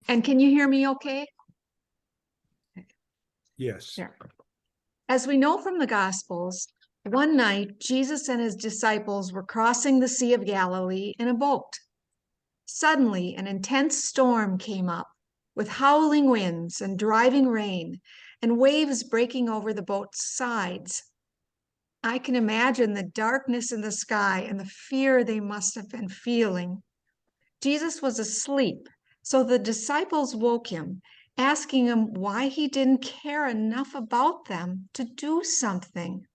And can you hear me okay? Yes. Sure. As we know from the Gospels, one night Jesus and his disciples were crossing the Sea of Galilee in a boat. Suddenly, an intense storm came up with howling winds and driving rain and waves breaking over the boat's sides. I can imagine the darkness in the sky and the fear they must have been feeling. Jesus was asleep, so the disciples woke him, asking him why he didn't care enough about them to do something.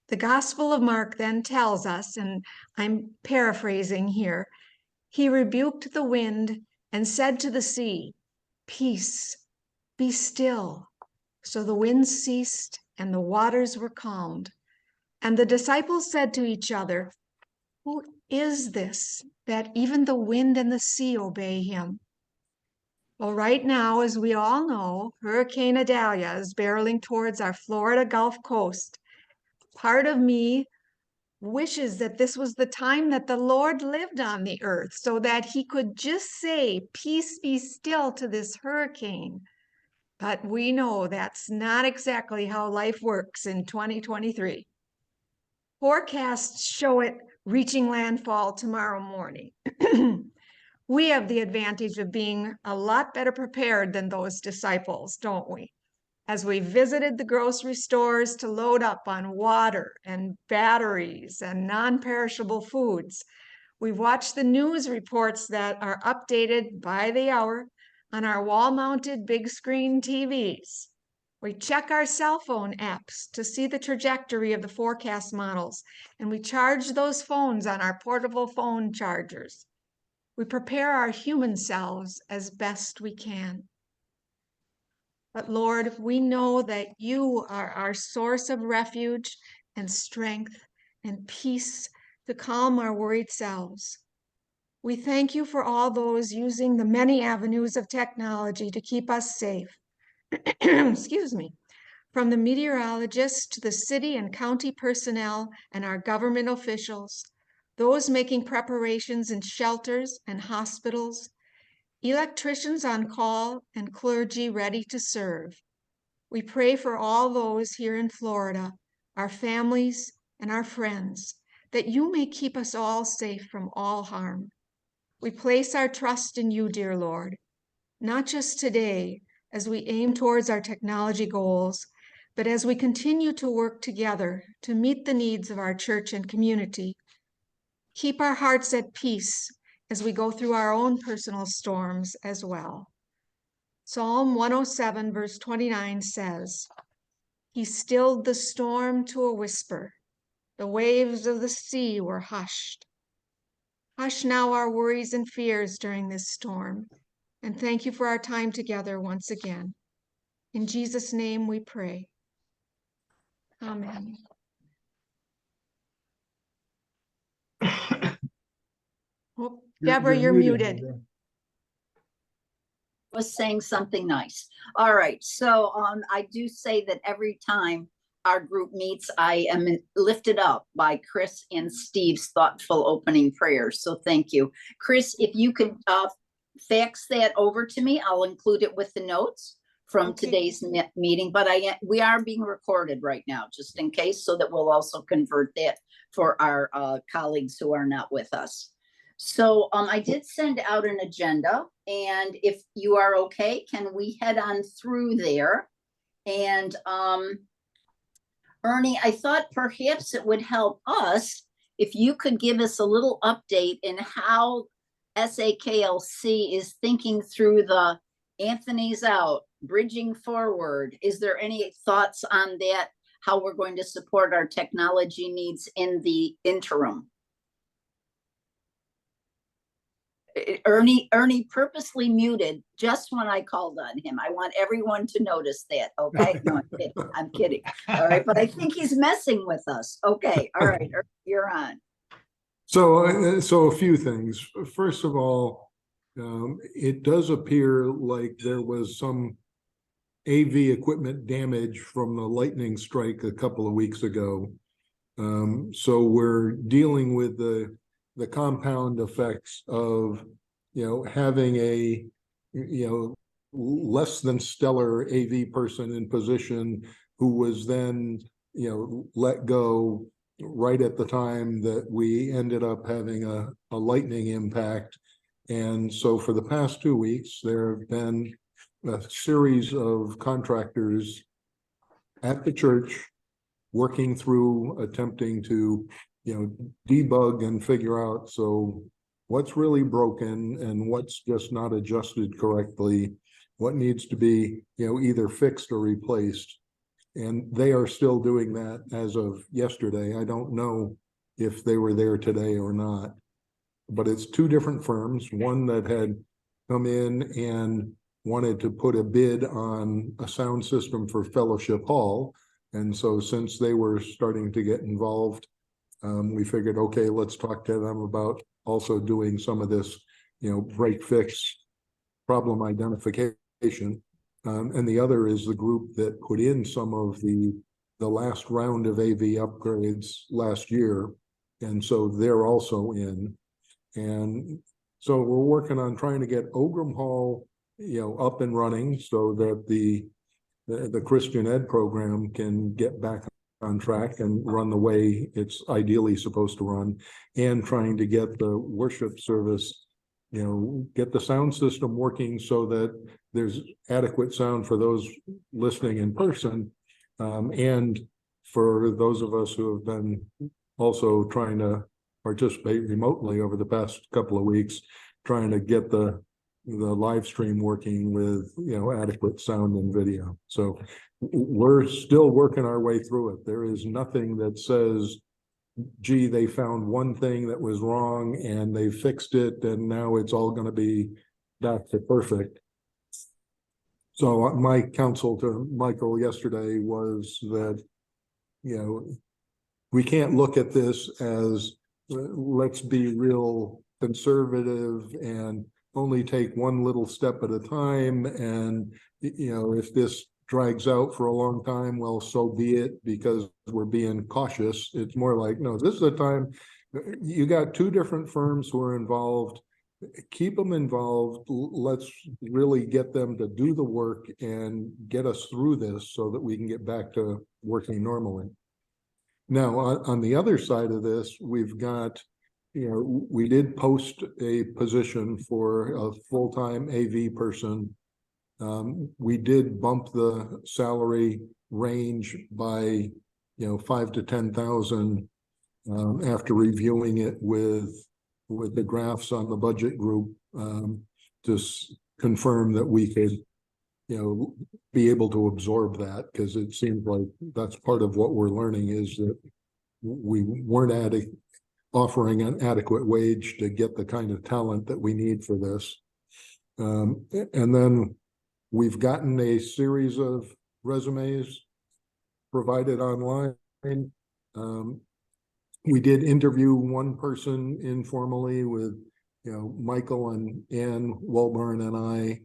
The Gospel of Mark then tells us, and I'm paraphrasing here, he rebuked the wind and said to the sea, "Peace, be still." So the wind ceased and the waters were calmed. And the disciples said to each other, "Who is this that even the wind and the sea obey him?" Well, right now, as we all know, Hurricane Idalia is barreling towards our Florida Gulf Coast. Part of me wishes that this was the time that the Lord lived on the earth so that he could just say, "Peace be still" to this hurricane. But we know that's not exactly how life works in 2023. Forecasts show it reaching landfall tomorrow morning. We have the advantage of being a lot better prepared than those disciples, don't we? As we visited the grocery stores to load up on water and batteries and non-perishable foods, we've watched the news reports that are updated by the hour on our wall-mounted big screen TVs. We check our cell phone apps to see the trajectory of the forecast models, and we charge those phones on our portable phone chargers. We prepare our human selves as best we can. But Lord, we know that you are our source of refuge and strength and peace to calm our worried selves. We thank you for all those using the many avenues of technology to keep us safe. Excuse me. From the meteorologists to the city and county personnel and our government officials, those making preparations in shelters and hospitals, electricians on call, and clergy ready to serve. We pray for all those here in Florida, our families and our friends, that you may keep us all safe from all harm. We place our trust in you, dear Lord, not just today as we aim towards our technology goals, but as we continue to work together to meet the needs of our church and community. Keep our hearts at peace as we go through our own personal storms as well. Psalm 107, verse 29 says, "He stilled the storm to a whisper. The waves of the sea were hushed." Hush now our worries and fears during this storm, and thank you for our time together once again. In Jesus' name we pray. Amen. Oh, Deborah, you're muted. Deborah. Was saying something nice. All right, so I do say that every time our group meets, I am lifted up by Chris and Steve's thoughtful opening prayers. So thank you. Chris, if you could fax that over to me, I'll include it with the notes from today's meeting. But we are being recorded right now, just in case, so that we'll also convert that for our colleagues who are not with us. So I did send out an agenda, and if you are okay, can we head on through there? And Ernie, I thought perhaps it would help us if you could give us a little update in how SAKLC is thinking through the Anthony's Out, bridging forward. Is there any thoughts on that, how we're going to support our technology needs in the interim? Ernie purposely muted just when I called on him. I want everyone to notice that. Okay, no, I'm kidding. All right, but I think he's messing with us. Okay, all right, Ernie, you're on. So a few things. First of all, it does appear like there was some AV equipment damage from the lightning strike a couple of weeks ago. So we're dealing with the compound effects of, having a less than stellar AV person in position who was then, let go right at the time that we ended up having a lightning impact. And so for the past 2 weeks, there have been a series of contractors at the church working through, attempting to, debug and figure out, so what's really broken and what's just not adjusted correctly, what needs to be, either fixed or replaced. And they are still doing that as of yesterday. I don't know if they were there today or not, but it's 2 different firms, one that had come in and wanted to put a bid on a sound system for Fellowship Hall. And so since they were starting to get involved, we figured, okay, let's talk to them about also doing some of this, break fix problem identification. And the other is the group that put in some of the last round of AV upgrades last year. And so they're also in. And so we're working on trying to get Ogram Hall, up and running so that the Christian Ed program can get back on track and run the way it's ideally supposed to run, and trying to get the worship service, get the sound system working so that there's adequate sound for those listening in person, and for those of us who have been also trying to participate remotely over the past couple of weeks, trying to get the live stream working with, adequate sound and video. So we're still working our way through it. There is nothing that says, gee, they found one thing that was wrong and they fixed it and now it's all going to be back to perfect. So my counsel to Michael yesterday was that, we can't look at this as let's be real conservative and only take one little step at a time. And, if this drags out for a long time, well, so be it, because we're being cautious. It's more like, no, this is the time. You got 2 different firms who are involved. Keep them involved. Let's really get them to do the work and get us through this so that we can get back to working normally. Now, on the other side of this, we've got, we did post a position for a full-time AV person. We did bump the salary range by, 5 to 10,000 after reviewing it with the graphs on the budget group, to confirm that we could, be able to absorb that, because it seems like that's part of what we're learning, is that we weren't offering an adequate wage to get the kind of talent that we need for this. And then we've gotten a series of resumes provided online. We did interview one person informally with, Michael and Ann Walburn and I.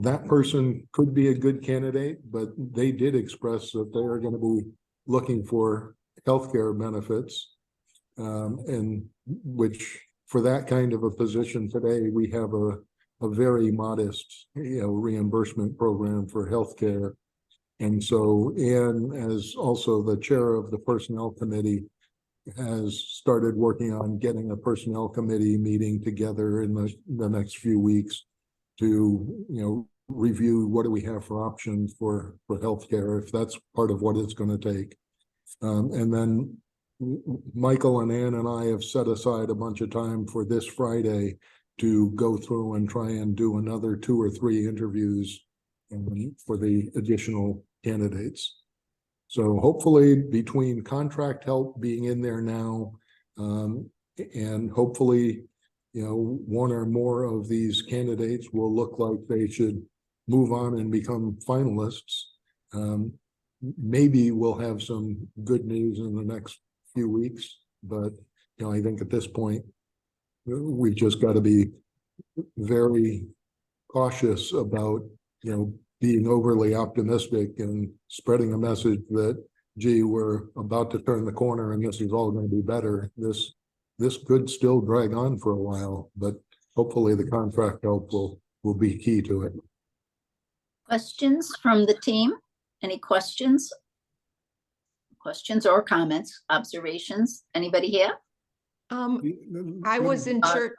That person could be a good candidate, but they did express that they are going to be looking for healthcare benefits, and which for that kind of a position today, we have a very modest, reimbursement program for healthcare. And so Ann, as also the chair of the personnel committee, has started working on getting a personnel committee meeting together in the next few weeks to, review what do we have for options for healthcare, if that's part of what it's going to take. And then Michael and Ann and I have set aside a bunch of time for this Friday to go through and try and do another 2 or 3 interviews for the additional candidates. So hopefully, between contract help being in there now, and hopefully, 1 or more of these candidates will look like they should move on and become finalists. Maybe we'll have some good news in the next few weeks, but I think at this point, we've just got to be very cautious about, being overly optimistic and spreading a message that, gee, we're about to turn the corner and this is all going to be better. This could still drag on for a while, but hopefully the contract help will will be key to it. Questions from the team? Any questions? Questions or comments, observations? Anybody here? I was in church.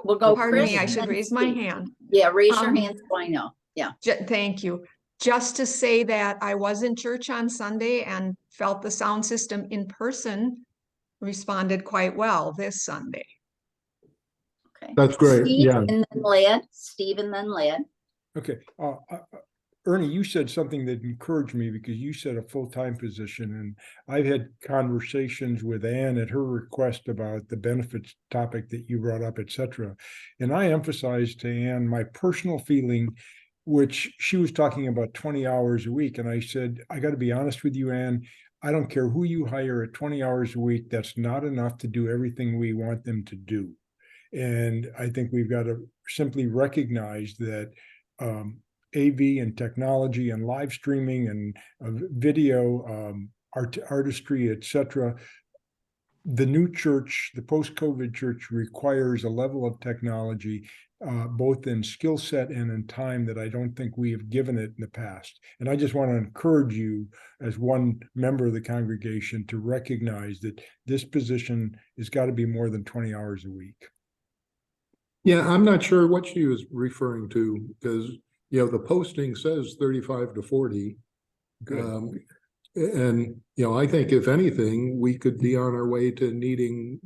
We'll go Pardon me, Chris, I should then raise my Steve. hand. Yeah, raise your Um, hand so I know. Yeah. Thank you. Just to say that I was in church on Sunday and felt the sound system in person responded quite well this Sunday. Okay. That's great. Steve Yeah. and then Lad. Steve and then Lad. Okay, Ernie, you said something that encouraged me because you said a full-time position, and I've had conversations with Ann at her request about the benefits topic that you brought up, et cetera. And I emphasized to Ann my personal feeling, which she was talking about 20 hours a week. And I said, I got to be honest with you, Ann, I don't care who you hire at 20 hours a week. That's not enough to do everything we want them to do. And I think we've got to simply recognize that AV and technology and live streaming and video, artistry, etc. The new church, the post-COVID church, requires a level of technology, both in skill set and in time, that I don't think we have given it in the past. And I just want to encourage you, as one member of the congregation, to recognize that this position has got to be more than 20 hours a week. Yeah, I'm not sure what she was referring to, because the posting says 35 to 40. Good. And I think if anything, we could be on our way to needing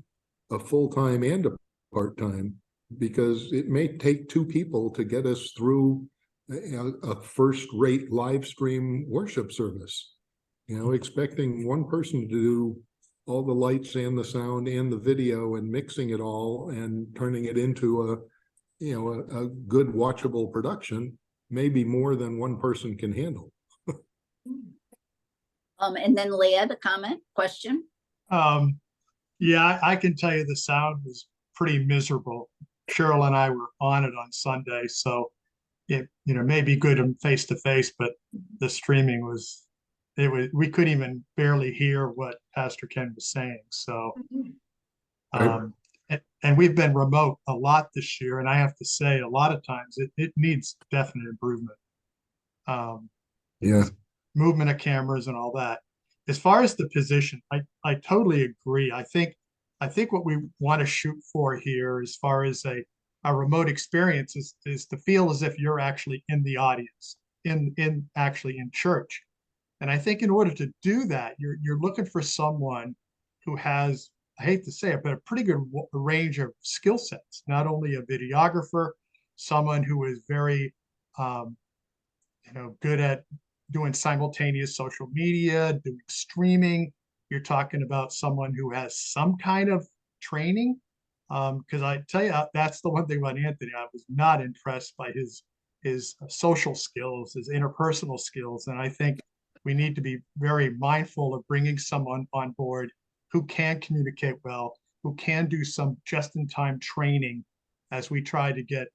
a full-time and a part-time, because it may take two people to get us through a first-rate live stream worship service. Expecting one person to do all the lights and the sound and the video and mixing it all and turning it into a good watchable production, maybe more than one person can handle. And then Lad, a comment, question? Yeah, I can tell you the sound was pretty miserable. Cheryl and I were on it on Sunday, so it may be good face to face, but the streaming we couldn't even barely hear what Pastor Ken was saying. So and we've been remote a lot this year, and I have to say, a lot of times it needs definite improvement. Yeah. Movement of cameras and all that. As far as the position, I totally agree. I think what we want to shoot for here, as far as a remote experience, is to feel as if you're actually in the audience, actually in church. And I think in order to do that, you're looking for someone who has, I hate to say it, but a pretty good range of skill sets. Not only a videographer, someone who is very good at doing simultaneous social media, doing streaming. You're talking about someone who has some kind of training. Because I tell you, that's the one thing about Anthony. I was not impressed by his social skills, his interpersonal skills. And I think we need to be very mindful of bringing someone on board who can communicate well, who can do some just-in-time training as we try to get,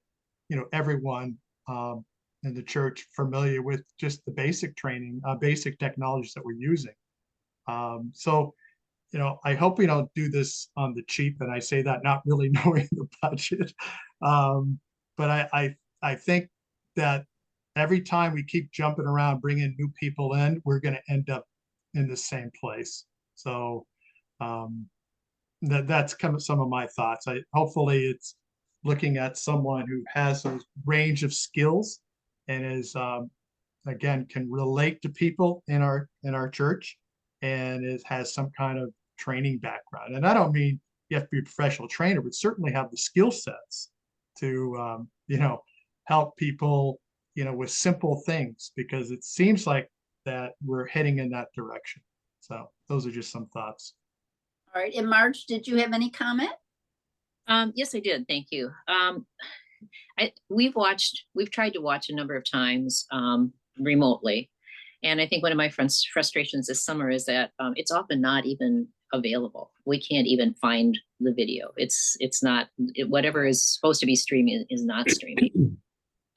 everyone in the church familiar with just the basic training, basic technologies that we're using. So, I hope we don't do this on the cheap, and I say that not really knowing the budget. But I think that every time we keep jumping around, bringing new people in, we're going to end up in the same place. So that's kind of some of my thoughts. Hopefully it's looking at someone who has a range of skills and is again can relate to people in our church, and has some kind of training background. And I don't mean you have to be a professional trainer, but certainly have the skill sets to help people with simple things, because it seems like that we're heading in that direction. So those are just some thoughts. All right, and Marge, did you have any comment? Yes, I did. Thank you. We've tried to watch a number of times remotely. And I think one of my frustrations this summer is that it's often not even available. We can't even find the video. It's not, whatever is supposed to be streaming is not streaming.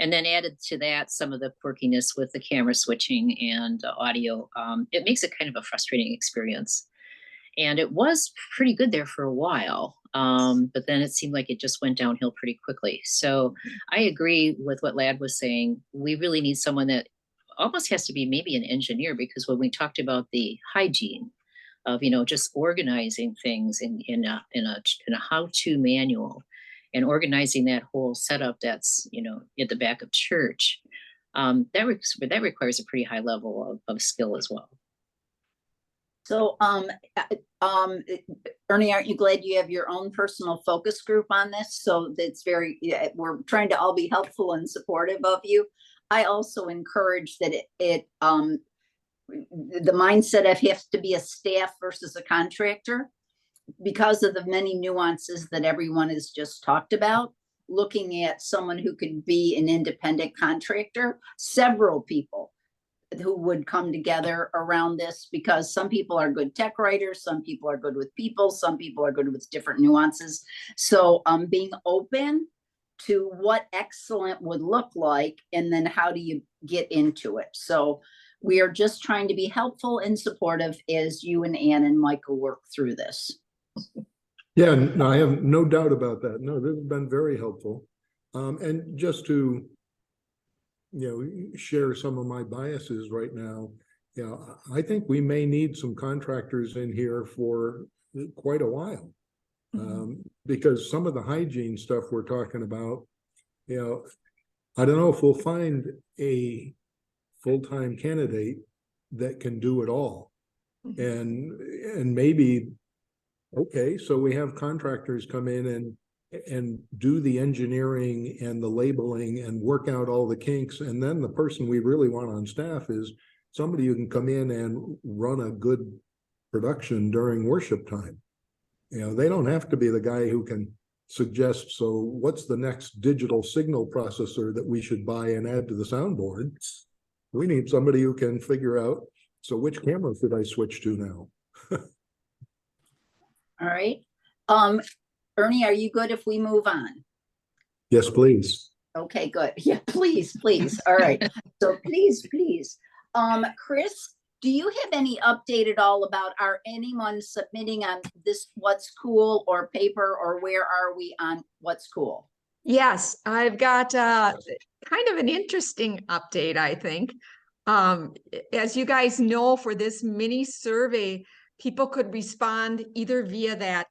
And then added to that, some of the quirkiness with the camera switching and audio, it makes it kind of a frustrating experience. And it was pretty good there for a while. But then it seemed like it just went downhill pretty quickly. So I agree with what Lad was saying. We really need someone that almost has to be maybe an engineer, because when we talked about the hygiene of, just organizing things in a how-to manual and organizing that whole setup that's, at the back of church, that requires a pretty high level of skill as well. So, Ernie, aren't you glad you have your own personal focus group on this? So that's we're trying to all be helpful and supportive of you. I also encourage that the mindset of has to be a staff versus a contractor, because of the many nuances that everyone has just talked about. Looking at someone who could be an independent contractor, several people who would come together around this, because some people are good tech writers, some people are good with people, some people are good with different nuances. So being open to what excellent would look like, and then how do you get into it. So we are just trying to be helpful and supportive as you and Ann and Michael work through this. Yeah, no, I have no doubt about that. No, this has been very helpful. And just to share some of my biases right now. I think we may need some contractors in here for quite a while, because some of the hygiene stuff we're talking about, I don't know if we'll find a full-time candidate that can do it all. And maybe, okay, so we have contractors come in and do the engineering and the labeling and work out all the kinks. And then the person we really want on staff is somebody who can come in and run a good production during worship time. They don't have to be the guy who can suggest, so what's the next digital signal processor that we should buy and add to the soundboard? We need somebody who can figure out, so which camera should I switch to now? All right. Ernie, are you good if we move on? Yes, please. Okay, good. Yeah, please. All right. So please. Chris, do you have any update at all about anyone submitting on this What's Cool or paper, or where are we on What's Cool? Yes, I've got kind of an interesting update, I think. As you guys know, for this mini survey, people could respond either via that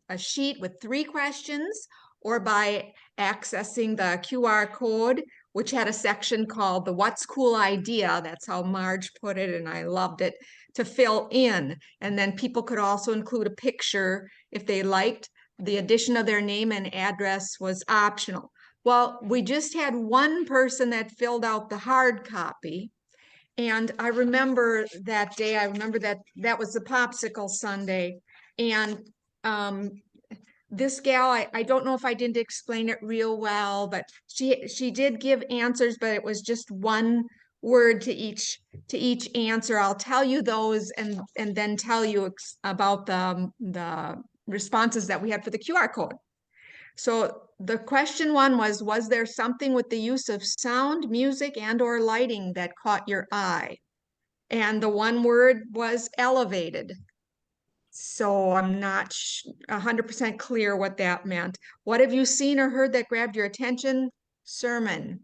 a sheet with 3 questions, or by accessing the QR code, which had a section called the What's Cool idea. That's how Marge put it, and I loved it, to fill in. And then people could also include a picture if they liked. The addition of their name and address was optional. Well, we just had one person that filled out the hard copy. And I remember that day, I remember that was the Popsicle Sunday. And this gal, I don't know if I didn't explain it real well, but she did give answers, but it was just one word to each answer. I'll tell you those and then tell you about the responses that we had for the QR code. So the question 1 was there something with the use of sound, music, and or lighting that caught your eye? And the one word was elevated. So I'm not 100% clear what that meant. What have you seen or heard that grabbed your attention? Sermon.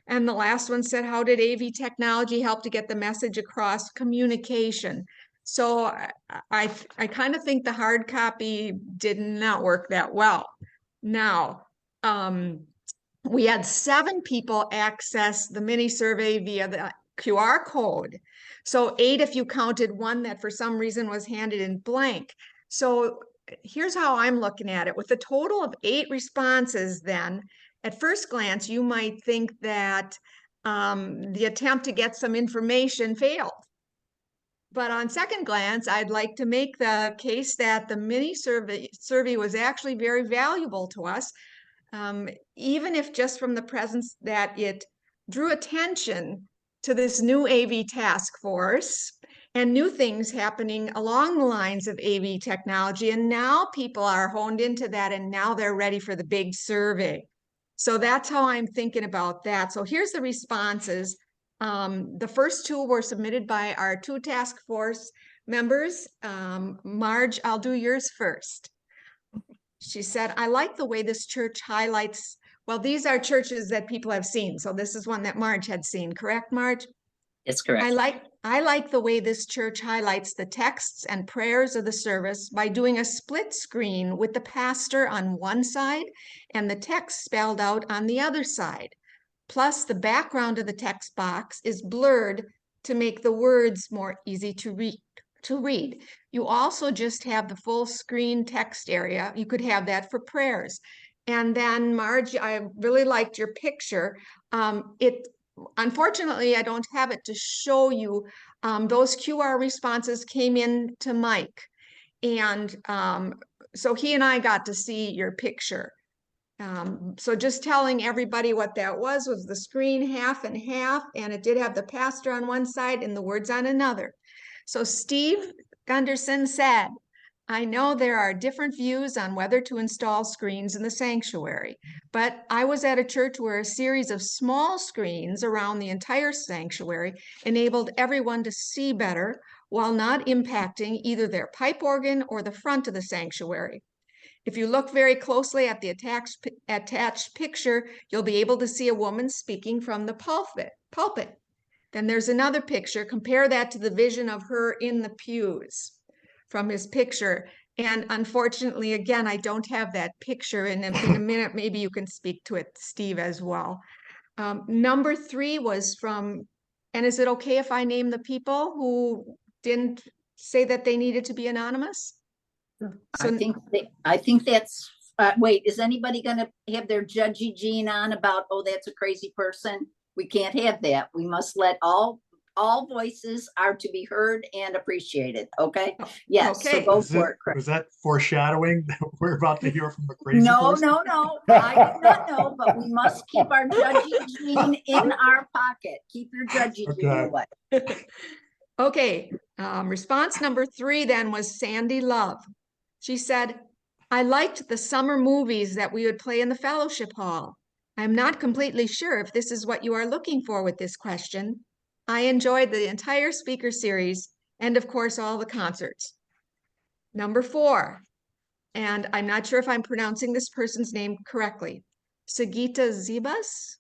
And the last one said, how did AV technology help to get the message across? Communication. So I kind of think the hard copy did not work that well. Now, we had 7 people access the mini survey via the QR code. So 8 if you counted one that for some reason was handed in blank. So here's how I'm looking at it. With a total of 8 responses, then, at first glance, you might think that the attempt to get some information failed. But on second glance, I'd like to make the case that the mini survey was actually very valuable to us, even if just from the presence that it drew attention to this new AV task force and new things happening along the lines of AV technology. And now people are honed into that, and now they're ready for the big survey. So that's how I'm thinking about that. So here's the responses. The first 2 were submitted by our 2 task force members. Marge, I'll do yours first. She said, I like the way this church highlights, well, these are churches that people have seen. So this is one that Marge had seen, correct, Marge? It's correct. I like the way this church highlights the texts and prayers of the service by doing a split screen with the pastor on one side and the text spelled out on the other side. Plus, the background of the text box is blurred to make the words more easy to read. You also just have the full screen text area. You could have that for prayers. And then Marge, I really liked your picture. Unfortunately, I don't have it to show you. Those QR responses came in to Mike. And so he and I got to see your picture. So just telling everybody what that was the screen half and half, and it did have the pastor on one side and the words on another. So Steve Gunderson said, I know there are different views on whether to install screens in the sanctuary, but I was at a church where a series of small screens around the entire sanctuary enabled everyone to see better while not impacting either their pipe organ or the front of the sanctuary. If you look very closely at the attached picture, you'll be able to see a woman speaking from the pulpit. Then there's another picture. Compare that to the vision of her in the pews from his picture. And unfortunately, again, I don't have that picture. And in a minute, maybe you can speak to it, Steve, as well. Number 3 was from, and is it okay if I name the people who didn't say that they needed to be anonymous? So, I think that's, wait, is anybody gonna have their judgy gene on about, oh, that's a crazy person? We can't have that. We must let all voices are to be heard and appreciated, okay? Yes, so Okay. go for it, Chris. Was that foreshadowing that we're about to hear from the crazy No, person? no, I did not know, but we must keep our judgy gene in our pocket. Keep your judgy gene Okay. away. Okay, response number 3 then was Sandy Love. She said, I liked the summer movies that we would play in the fellowship hall. I'm not completely sure if this is what you are looking for with this question. I enjoyed the entire speaker series and of course all the concerts. Number 4, and I'm not sure if I'm pronouncing this person's name correctly, Sagita Zibas.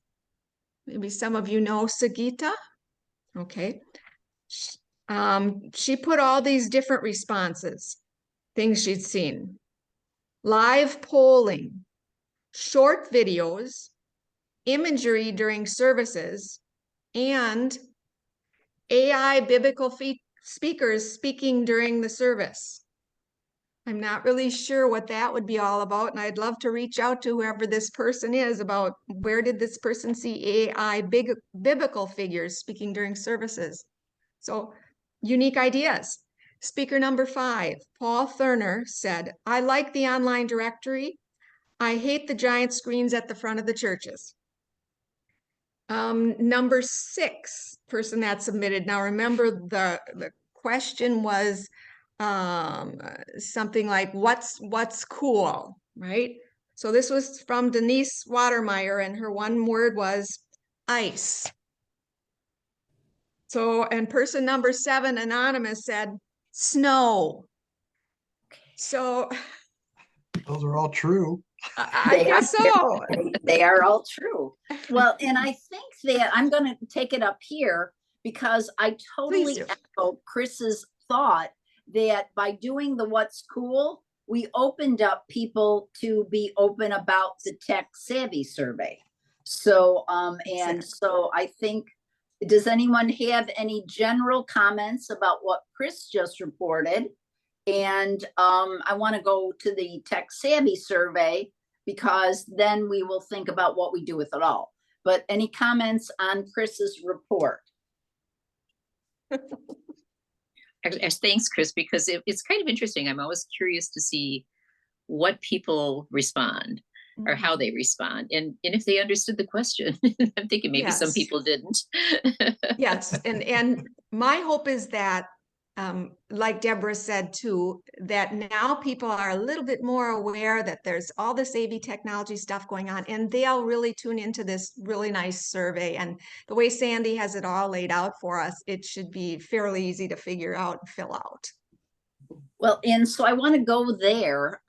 Maybe some of you know Sagita. Okay. She put all these different responses, things she'd seen. Live polling, short videos, imagery during services, and AI biblical speakers speaking during the service. I'm not really sure what that would be all about, and I'd love to reach out to whoever this person is about where did this person see AI biblical figures speaking during services. So unique ideas. Speaker number 5, Paul Thurner, said, I like the online directory. I hate the giant screens at the front of the churches. Number 6, person that submitted. Now remember the question was something like what's cool, right? So this was from Denise Watermeyer, and her one word was ice. So, and person number 7, anonymous, said snow. So Those are all true. I guess so. They are all true. Well, and I think that I'm going to take it up here because I totally echo Chris's thought that by doing the what's cool, we opened up people to be open about the tech savvy survey. So, so I think, does anyone have any general comments about what Chris just reported? And I want to go to the tech savvy survey because then we will think about what we do with it all. But any comments on Chris's report? Thanks, Chris, because it's kind of interesting. I'm always curious to see what people respond or how they respond, and if they understood the question. I'm thinking maybe some people didn't. Yes, and my hope is that, like Deborah said too, that now people are a little bit more aware that there's all this AV technology stuff going on, and they'll really tune into this really nice survey. And the way Sandy has it all laid out for us, it should be fairly easy to figure out and fill out. Well, and so I want to go there.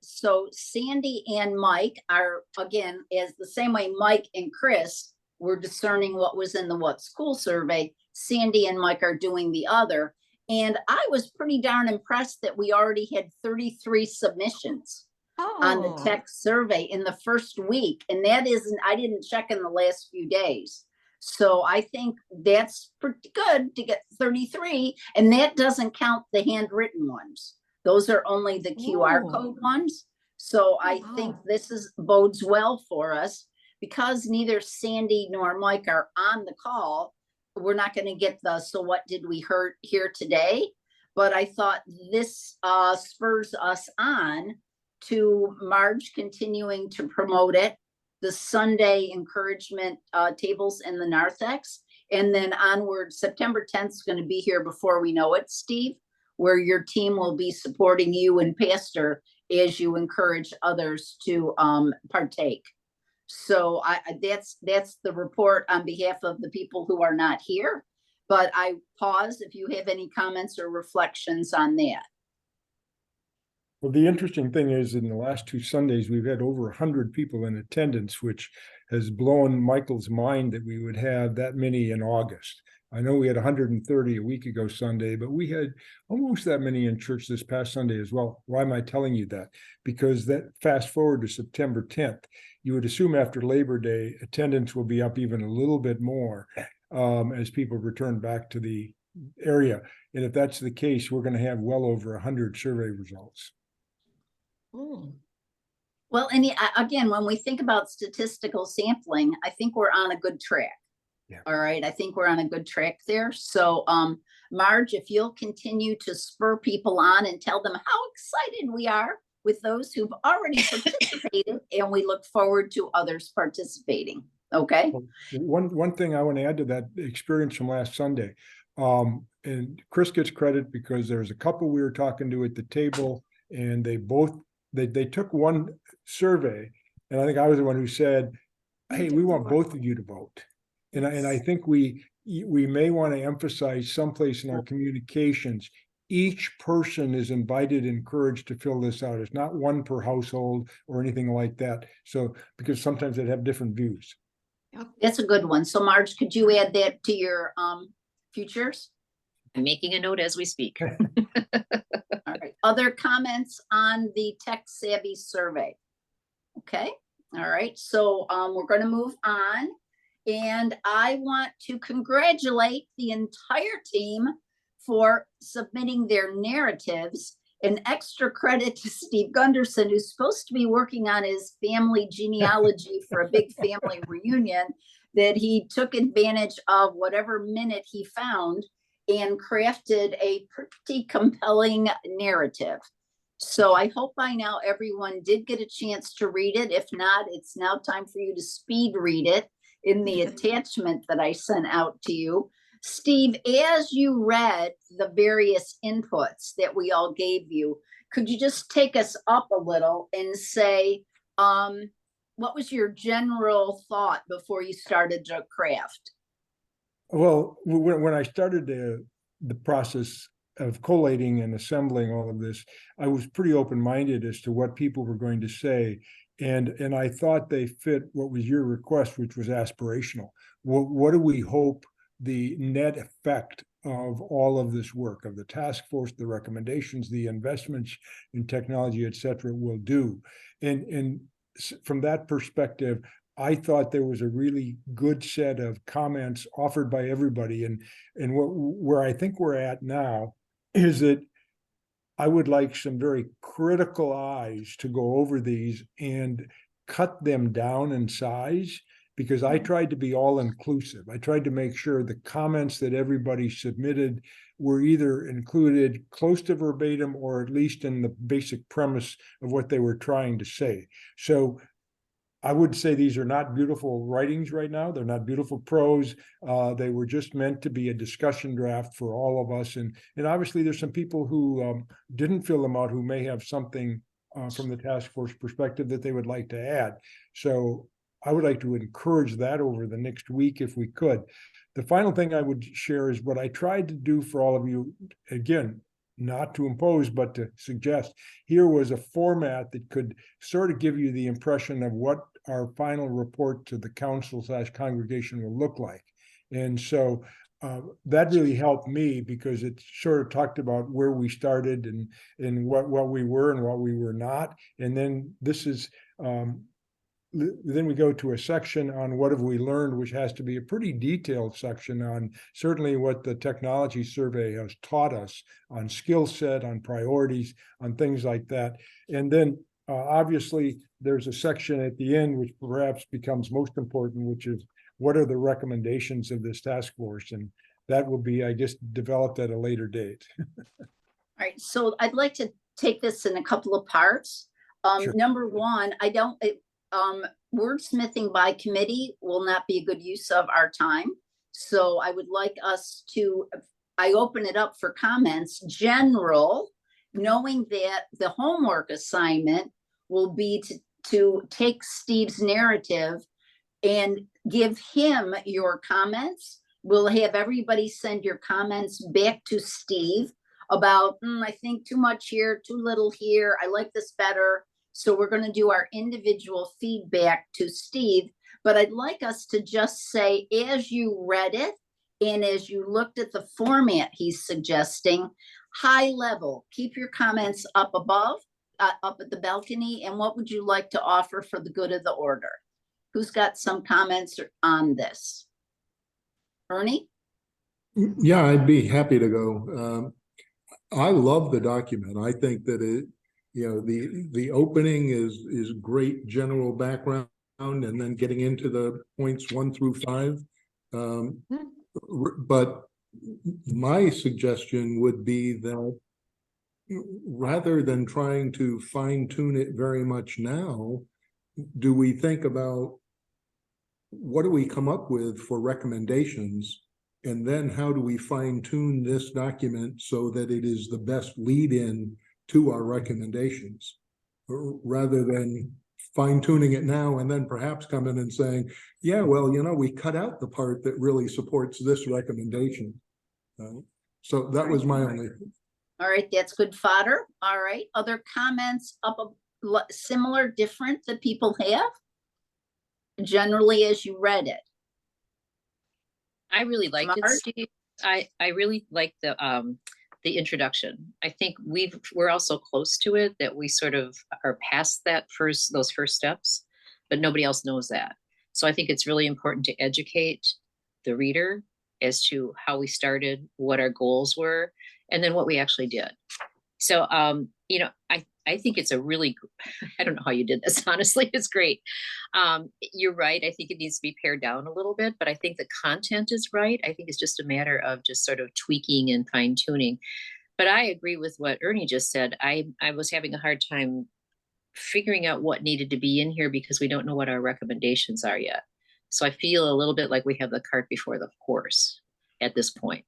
So Sandy and Mike are, again, as the same way Mike and Chris were discerning what was in the What School survey, Sandy and Mike are doing the other. And I was pretty darn impressed that we already had 33 submissions on the Oh, tech survey in the first week. And that isn't, I didn't check in the last few days. So I think that's pretty good to get 33, and that doesn't count the handwritten ones. Those are only the QR Ooh. code ones. So I think Wow. this is bodes well for us, because neither Sandy nor Mike are on the call. We're not going to get the, so what did we hear today? But I thought this spurs us on to Marge continuing to promote it, the Sunday encouragement tables in the narthex, and then onward. September 10th is going to be here before we know it, Steve, where your team will be supporting you and Pastor as you encourage others to partake. So that's the report on behalf of the people who are not here. But I pause if you have any comments or reflections on that. Well, the interesting thing is, in the last 2 Sundays, we've had over 100 people in attendance, which has blown Michael's mind that we would have that many in August. I know we had 130 a week ago Sunday, but we had almost that many in church this past Sunday as well. Why am I telling you that? Because that fast forward to September 10th, you would assume after Labor Day, attendance will be up even a little bit more as people return back to the area. And if that's the case, we're going to have well over 100 survey results. Ooh. Well, and again, when we think about statistical sampling, I think we're on a good track. Yeah. All right. I think we're on a good track there. So, Marge, if you'll continue to spur people on and tell them how excited we are with those who've already participated, and we look forward to others participating. Okay. One thing I want to add to that experience from last Sunday, and Chris gets credit because there's a couple we were talking to at the table, and they took one survey, and I think I was the one who said, "Hey, we want both of you to vote." And I think we may want to emphasize someplace in our communications, each person is invited, encouraged to fill this out. It's not one per household or anything like that. So, because sometimes they'd have different views. That's a good one. So, Marge, could you add that to your futures? I'm making a note as we speak. All right. Other comments on the tech savvy survey? Okay. All right. So we're going to move on. And I want to congratulate the entire team for submitting their narratives. An extra credit to Steve Gunderson, who's supposed to be working on his family genealogy for a big family reunion, that he took advantage of whatever minute he found and crafted a pretty compelling narrative. So I hope by now everyone did get a chance to read it. If not, it's now time for you to speed read it in the attachment that I sent out to you. Steve, as you read the various inputs that we all gave you, could you just take us up a little and say, what was your general thought before you started to craft? Well, when I started the process of collating and assembling all of this, I was pretty open-minded as to what people were going to say. And I thought they fit what was your request, which was aspirational. What do we hope the net effect of all of this work, of the task force, the recommendations, the investments in technology, et cetera, will do? And from that perspective, I thought there was a really good set of comments offered by everybody. And where I think we're at now is that I would like some very critical eyes to go over these and cut them down in size, because I tried to be all inclusive. I tried to make sure the comments that everybody submitted were either included close to verbatim or at least in the basic premise of what they were trying to say. So I would say these are not beautiful writings right now. They're not beautiful prose. They were just meant to be a discussion draft for all of us. And obviously there's some people who didn't fill them out who may have something from the task force perspective that they would like to add. So I would like to encourage that over the next week if we could. The final thing I would share is what I tried to do for all of you. Again, not to impose, but to suggest. Here was a format that could sort of give you the impression of what our final report to the council/congregation will look like. And so that really helped me because it sort of talked about where we started and what we were and what we were not. And then this is then we go to a section on what have we learned, which has to be a pretty detailed section on certainly what the technology survey has taught us on skill set, on priorities, on things like that. And then obviously there's a section at the end which perhaps becomes most important, which is what are the recommendations of this task force? And that will be, I guess, developed at a later date. All right, so I'd like to take this in a couple of parts. Sure. Number one, wordsmithing by committee will not be a good use of our time. So I would like us to, I open it up for comments, general, knowing that the homework assignment will be to take Steve's narrative and give him your comments. We'll have everybody send your comments back to Steve about, I think too much here, too little here. I like this better. So we're going to do our individual feedback to Steve, but I'd like us to just say, as you read it, and as you looked at the format he's suggesting, high level, keep your comments up above, up at the balcony, and what would you like to offer for the good of the order? Who's got some comments on this? Ernie? Yeah, I'd be happy to go. I love the document. I think that the opening is great general background, and then getting into the points 1 through 5. But my suggestion would be that rather than trying to fine tune it very much now, do we think about what do we come up with for recommendations? And then how do we fine tune this document so that it is the best lead in to our recommendations, rather than fine tuning it now and then perhaps come in and saying, yeah, well, we cut out the part that really supports this recommendation. So that was my only. All right, that's good fodder. All right, other comments up similar, different that people have generally as you read it? I really liked it, Mark? Steve. I really like the introduction. I think we're also close to it, that we sort of are past those first steps, but nobody else knows that. So I think it's really important to educate the reader as to how we started, what our goals were, and then what we actually did. So I think it's a really, I don't know how you did this, honestly, it's great. You're right. I think it needs to be pared down a little bit, but I think the content is right. I think it's just a matter of just sort of tweaking and fine tuning. But I agree with what Ernie just said. I was having a hard time figuring out what needed to be in here because we don't know what our recommendations are yet. So I feel a little bit like we have the cart before the horse at this point.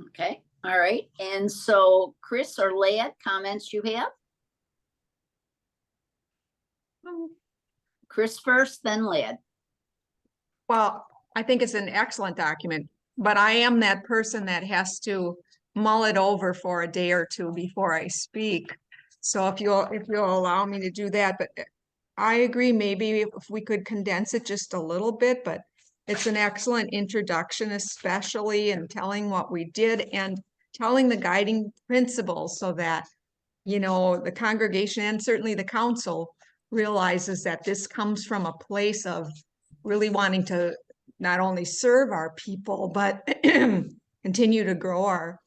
Okay. All right. And so Chris or Ladd, comments you have? Chris first, then Ladd. Well, I think it's an excellent document, but I am that person that has to mull it over for a day or two before I speak. So if you'll allow me to do that, but I agree, maybe if we could condense it just a little bit, but it's an excellent introduction, especially in telling what we did and telling the guiding principles so that, the congregation and certainly the council realizes that this comes from a place of really wanting to not only serve our people, but continue to grow our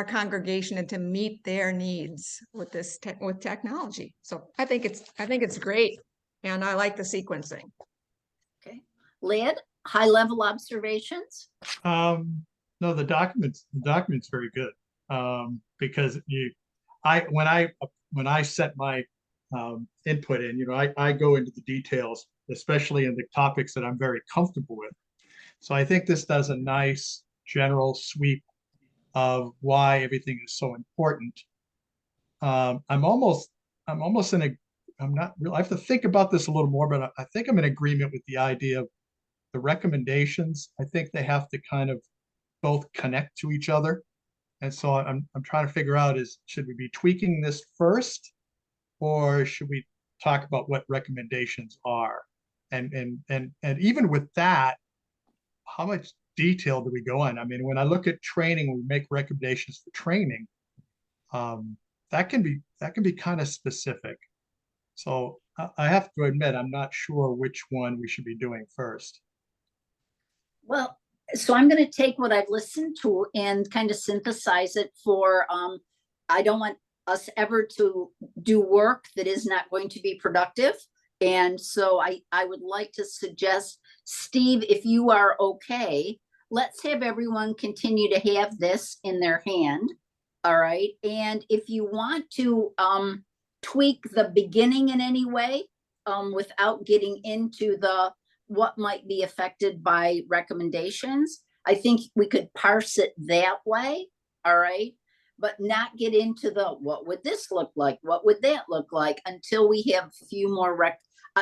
congregation and to meet their needs with with technology. So I think it's great. And I like the sequencing. Okay. Ladd, high level observations? No, the document's very good. Because when I set my input in, I go into the details, especially in the topics that I'm very comfortable with. So I think this does a nice general sweep of why everything is so important. I'm not real. I have to think about this a little more, but I think I'm in agreement with the idea of the recommendations. I think they have to kind of both connect to each other. And so I'm trying to figure out should we be tweaking this first, or should we talk about what recommendations are? And even with that, how much detail do we go in? I mean, when I look at training, we make recommendations for training. That can be kind of specific. So I have to admit, I'm not sure which one we should be doing first. Well, so I'm going to take what I've listened to and kind of synthesize it for, I don't want us ever to do work that is not going to be productive. And so I would like to suggest, Steve, if you are okay, let's have everyone continue to have this in their hand. All right. And if you want to tweak the beginning in any way, without getting into what might be affected by recommendations, I think we could parse it that way. All right. But not get into what would this look like? What would that look like, until we have a few more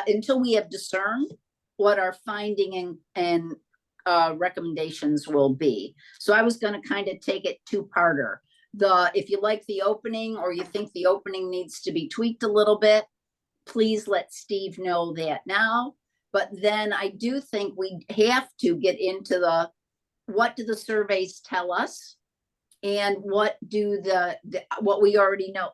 until we have discerned what our finding and recommendations will be. So I was going to kind of take it two-parter. If you like the opening, or you think the opening needs to be tweaked a little bit, please let Steve know that now. But then I do think we have to get into what do the surveys tell us, and what do what we already know.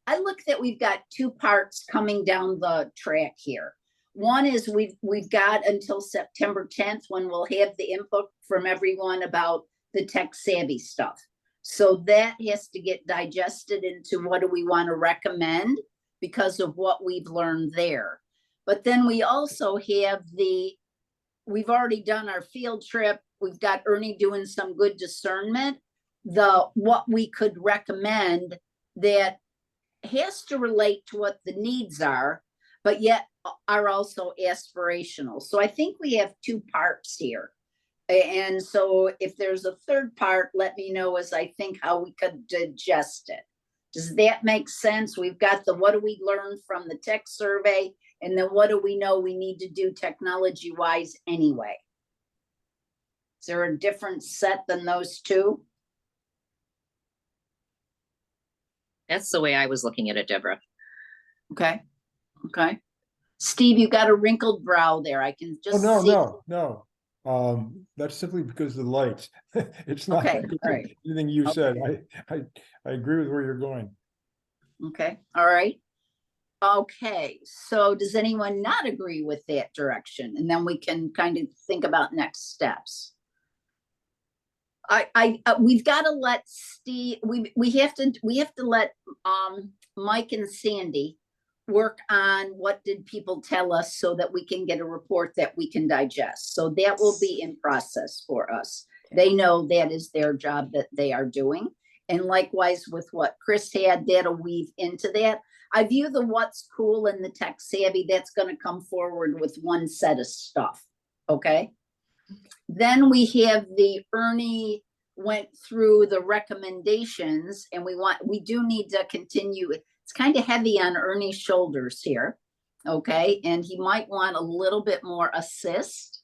I look that we've got two parts coming down the track here. One is we've got until September 10th, when we'll have the input from everyone about the tech savvy stuff. So that has to get digested into what do we want to recommend because of what we've learned there. But then we also have we've already done our field trip. We've got Ernie doing some good discernment. What we could recommend that has to relate to what the needs are, but yet are also aspirational. So I think we have two parts here. And so if there's a third part, let me know as I think how we could digest it. Does that make sense? We've got what do we learn from the tech survey, and then what do we know we need to do technology wise anyway? Is there a different set than those two? That's the way I was looking at it, Deborah. Okay. Okay. Steve, you got a wrinkled brow there. I can just see. No. That's simply because of the lights. It's not Okay, because all of right. anything you Okay. said. I agree with where you're going. Okay, all right. Okay, so does anyone not agree with that direction? And then we can kind of think about next steps. We've got to let Steve, we have to let Mike and Sandy work on what did people tell us, so that we can get a report that we can digest. So that will be in process for us. They know that is their job that they are doing. And likewise with what Chris had, that'll weave into that. I view the what's cool and the tech savvy, that's going to come forward with one set of stuff. Okay. Then we have Ernie went through the recommendations, and we do need to continue. It's kind of heavy on Ernie's shoulders here. Okay. And he might want a little bit more assist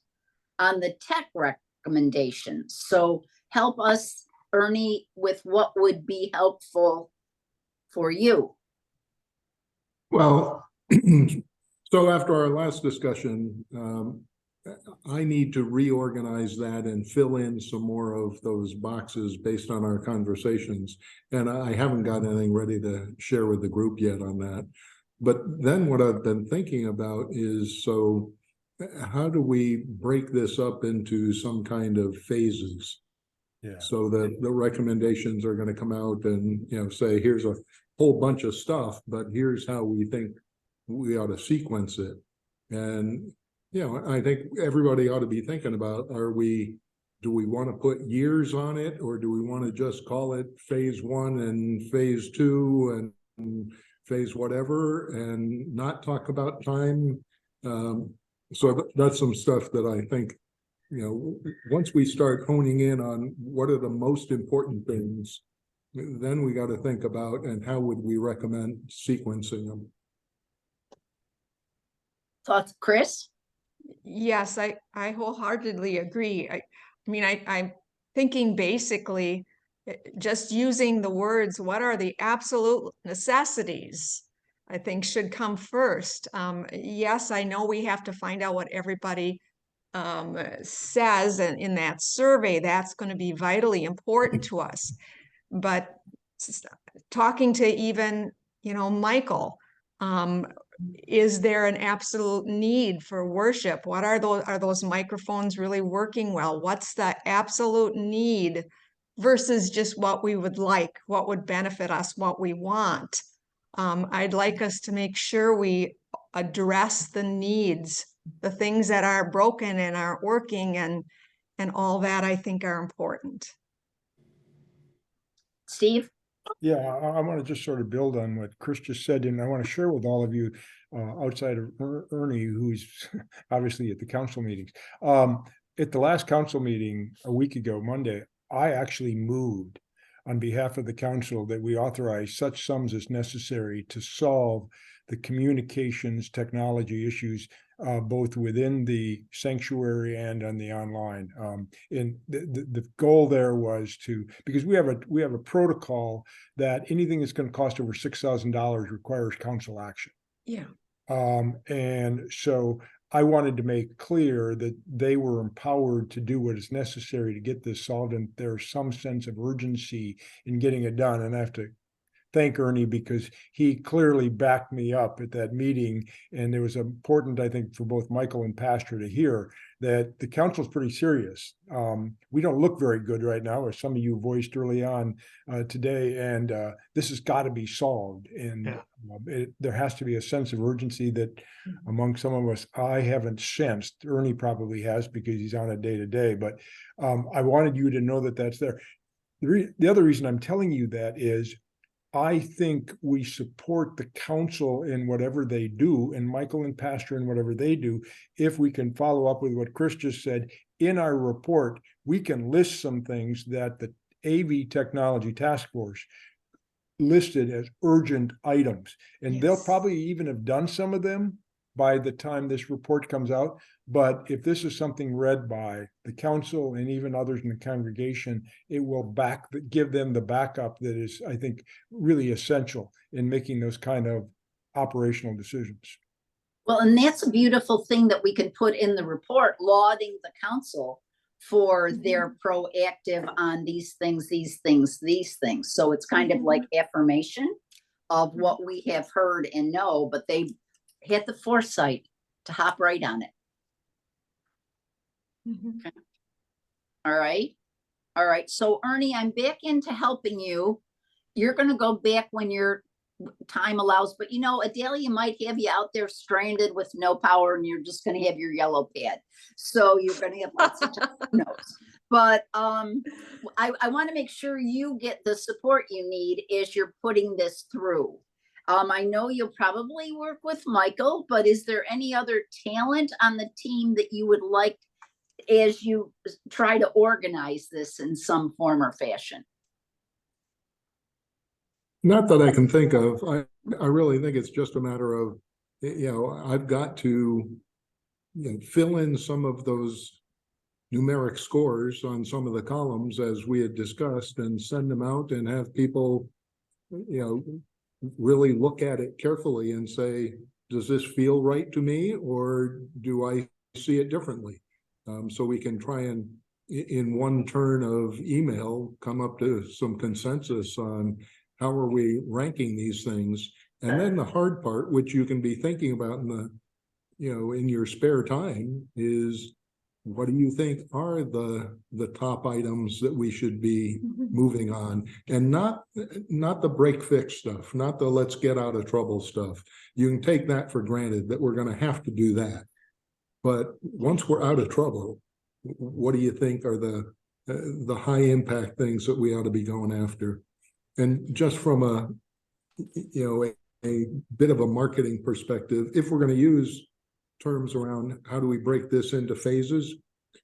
on the tech recommendations. So help us, Ernie, with what would be helpful for you. Well, so after our last discussion, I need to reorganize that and fill in some more of those boxes based on our conversations. And I haven't got anything ready to share with the group yet on that. But then what I've been thinking about is, so how do we break this up into some kind of phases? Yeah. So that the recommendations are going to come out and, say, here's a whole bunch of stuff, but here's how we think we ought to sequence it. And I think everybody ought to be thinking about, do we want to put years on it, or do we want to just call it phase 1 and phase 2 and phase whatever, and not talk about time? So that's some stuff that I think, once we start honing in on what are the most important things, then we got to think about, and how would we recommend sequencing them? Thoughts, Chris? Yes, I wholeheartedly agree. I'm thinking basically just using the words, what are the absolute necessities, I think should come first. Yes, I know we have to find out what everybody says, and in that survey, that's going to be vitally important to us. But talking to even, Michael, is there an absolute need for worship? What are those microphones really working well? What's the absolute need versus just what we would like, what would benefit us, what we want? I'd like us to make sure we address the needs, the things that are broken and aren't working, and all that I think are important. Steve? Yeah, I want to just sort of build on what Chris just said, and I want to share with all of you, outside of Ernie, who's obviously at the council meetings. At the last council meeting a week ago, Monday, I actually moved on behalf of the council that we authorize such sums as necessary to solve the communications technology issues, both within the sanctuary and on the online. And the goal there was to, because we have a protocol that anything that's going to cost over $6,000 requires council action. Yeah. And so I wanted to make clear that they were empowered to do what is necessary to get this solved, and there's some sense of urgency in getting it done. And I have to thank Ernie because he clearly backed me up at that meeting. And it was important, I think, for both Michael and Pastor to hear that the council's pretty serious. We don't look very good right now, as some of you voiced early on today, and this has got to be solved. And there has to be a sense of urgency that among some of us, I haven't sensed. Ernie probably has because he's on it day to day, but I wanted you to know that that's there. The other reason I'm telling you that is I think we support the council in whatever they do, and Michael and Pastor in whatever they do. If we can follow up with what Chris just said, in our report, we can list some things that the AV Technology Task Force listed as urgent items. And they'll probably even have done some of them by the time this report comes out. But if this is something read by the council and even others in the congregation, it will give them the backup that is, I think, really essential in making those kind of operational decisions. Well, and that's a beautiful thing that we can put in the report, lauding the council for their proactive on these things. So it's kind of like affirmation of what we have heard and know, but they had the foresight to hop right on it. Okay. All right. So Ernie, I'm back into helping you. You're going to go back when your time allows, but Adelia might have you out there stranded with no power, and you're just going to have your yellow pad. So you're going to have lots of time. Notes. But I want to make sure you get the support you need as you're putting this through. I know you'll probably work with Michael, but is there any other talent on the team that you would like as you try to organize this in some form or fashion? Not that I can think of. I really think it's just a matter of, I've got to, fill in some of those numeric scores on some of the columns as we had discussed and send them out and have people, really look at it carefully and say, does this feel right to me, or do I see it differently? So we can try and, in one turn of email, come up to some consensus on how are we ranking these things. And then the hard part, which you can be thinking about in your spare time, is what do you think are the top items that we should be moving on? And not the break fix stuff, not the let's get out of trouble stuff. You can take that for granted that we're going to have to do that. But once we're out of trouble, what do you think are the high impact things that we ought to be going after? And just from a bit of a marketing perspective, if we're going to use terms around how do we break this into phases,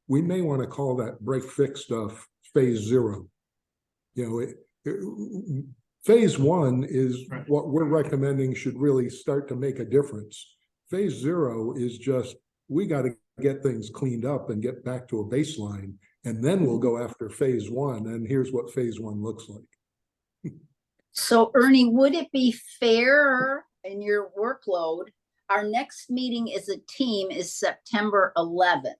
we may want to call that break fix stuff phase 0. Phase 1 is what we're recommending should really start to make a difference. Phase 0 is just, we got to get things cleaned up and get back to a baseline. And then we'll go after phase one, and here's what phase one looks like. So Ernie, would it be fair in your workload? Our next meeting as a team is September 11th.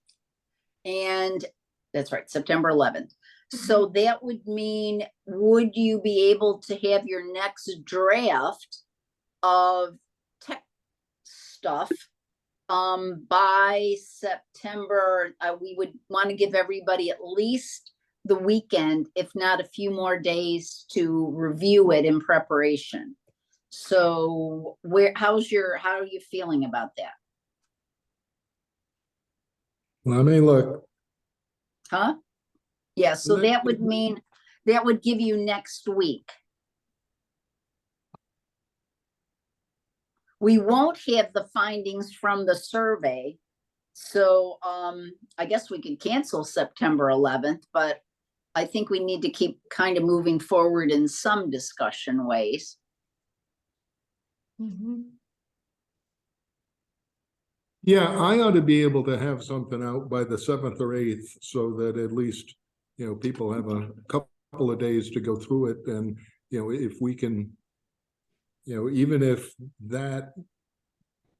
And that's right, September 11th. So that would mean, would you be able to have your next draft of tech stuff by September? We would want to give everybody at least the weekend, if not a few more days, to review it in preparation. So how are you feeling about that? Let me look. Huh? Yeah, so that would mean, that would give you next week. We won't have the findings from the survey. So I guess we could cancel September 11th, but I think we need to keep kind of moving forward in some discussion ways. Yeah, I ought to be able to have something out by the 7th or 8th, so that at least, people have a couple of days to go through it. And, if we can, even if that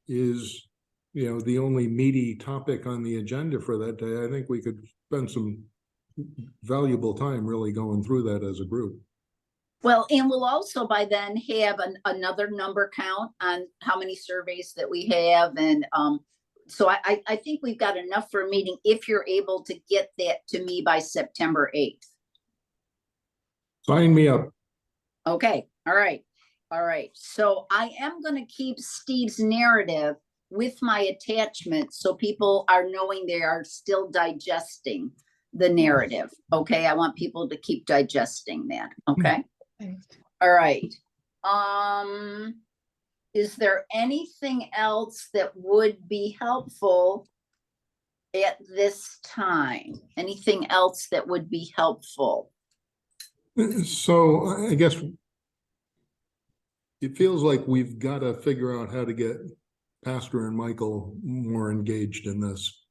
is, the only meaty topic on the agenda for that day, I think we could spend some valuable time really going through that as a group. Well, and we'll also by then have another number count on how many surveys that we have. And so I think we've got enough for a meeting if you're able to get that to me by September 8th. Sign me up. Okay, all right. All right, so I am going to keep Steve's narrative with my attachment so people are knowing they are still digesting the narrative. Okay, I want people to keep digesting that. Okay. All right. Is there anything else that would be helpful at this time? Anything else that would be helpful? So I guess it feels like we've got to figure out how to get Pastor and Michael more engaged in this.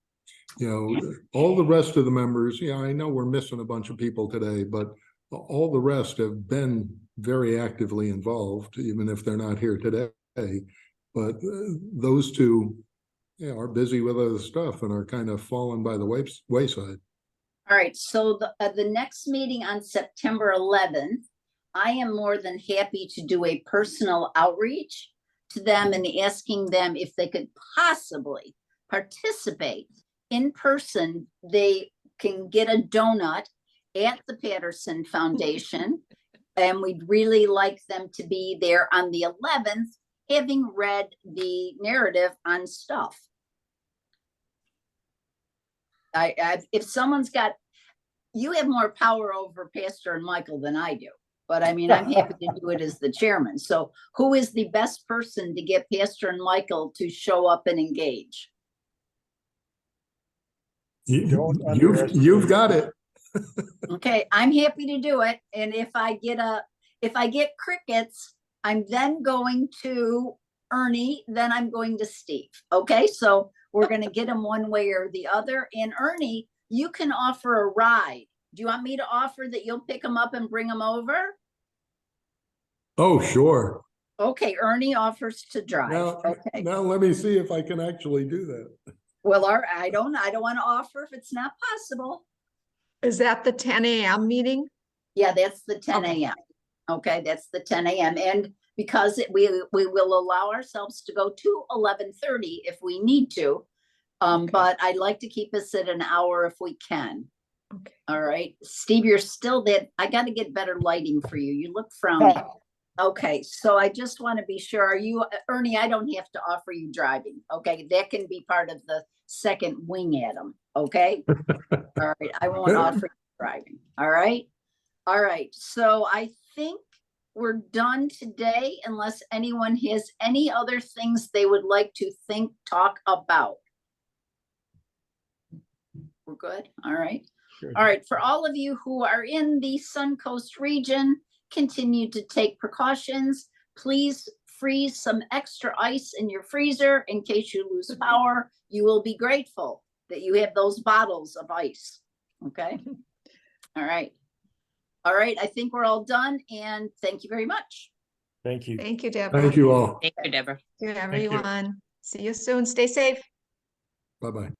All the rest of the members, I know we're missing a bunch of people today, but all the rest have been very actively involved, even if they're not here today. But those two are busy with other stuff and are kind of fallen by the wayside. All right, so the next meeting on September 11th, I am more than happy to do a personal outreach to them and asking them if they could possibly participate in person. They can get a donut at the Patterson Foundation, and we'd really like them to be there on the 11th, having read the narrative on stuff. If someone's got, you have more power over Pastor and Michael than I do, but I mean, I'm happy to do it as the chairman. So who is the best person to get Pastor and Michael to show up and engage? You've got it. Okay, I'm happy to do it. And if I get crickets, I'm then going to Ernie, then I'm going to Steve. Okay, so we're going to get them one way or the other. And Ernie, you can offer a ride. Do you want me to offer that you'll pick them up and bring them over? Oh, sure. Okay, Ernie offers to drive. Okay. Now let me see if I can actually do that. Well, I don't want to offer if it's not possible. Is that the 10 a.m. meeting? Yeah, that's the 10 a.m. Okay, that's the 10 a.m. And because we will allow ourselves to go to 11:30 if we need to. But I'd like to keep us at an hour if we can. Okay. All right, Steve, you're still there. I got to get better lighting for you. You look frowny. Okay, so I just want to be sure. Are you, Ernie? I don't have to offer you driving. Okay, that can be part of the second wing at them. Okay. All right, I won't offer you driving. All right. All right. So I think we're done today, unless anyone has any other things they would like to talk about. We're good. All right. Good. All right. For all of you who are in the Suncoast region, continue to take precautions. Please freeze some extra ice in your freezer in case you lose power. You will be grateful that you have those bottles of ice. Okay. All right. All right. I think we're all done, and thank you very much. Thank you. Thank you, Deborah. Thank you all. Thank you, Deborah. To you. everyone. See you soon. Stay safe. Bye-bye.